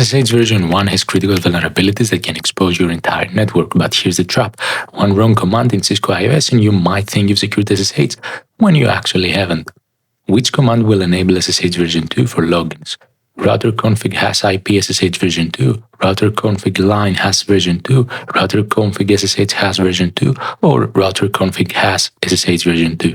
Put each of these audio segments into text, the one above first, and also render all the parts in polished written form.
SSH version 1 has critical vulnerabilities that can expose your entire network, but here's the trap. One wrong command in Cisco iOS and you might think you've secured SSH when you actually haven't. Which command will enable SSH version 2 for logins? Router config has IP SSH version 2, router config line has version 2, router config SSH has version 2, or router config has SSH version 2.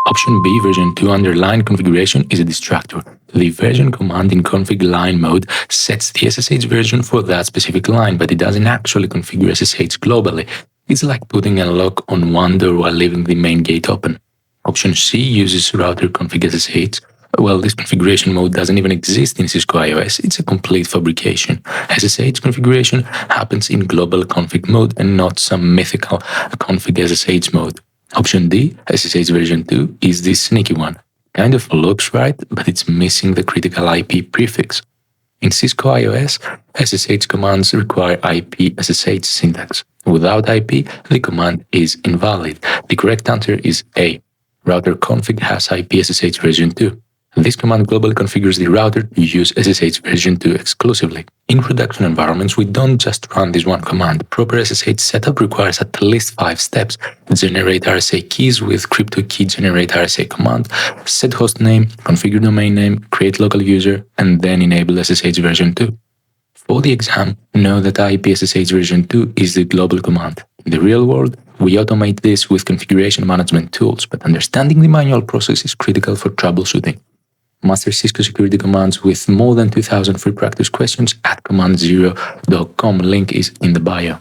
Option B, version 2 underline configuration is a distractor. The version command in config line mode sets the SSH version for that specific line, but it doesn't actually configure SSH globally. It's like putting a lock on one door while leaving the main gate open. Option C uses router config SSH. Well, this configuration mode doesn't even exist in Cisco iOS. It's a complete fabrication. SSH configuration happens in global config mode and not some mythical config SSH mode. Option D, SSH version 2, is the sneaky one. Kind of looks right, but it's missing the critical IP prefix. In Cisco iOS, SSH commands require IP SSH syntax. Without IP, the command is invalid. The correct answer is A. Router config has IP SSH version 2. This command globally configures the router to use SSH version 2 exclusively. In production environments, we don't just run this one command. Proper SSH setup requires at least 5 steps. Generate RSA keys with crypto key generate RSA command, set host name, configure domain name, create local user, and then enable SSH version 2. For the exam, know that IP SSH version 2 is the global command. In the real world, we automate this with configuration management tools, but understanding the manual process is critical for troubleshooting. Master Cisco security commands with more than 2,000 free practice questions at command0.com. Link is in the bio.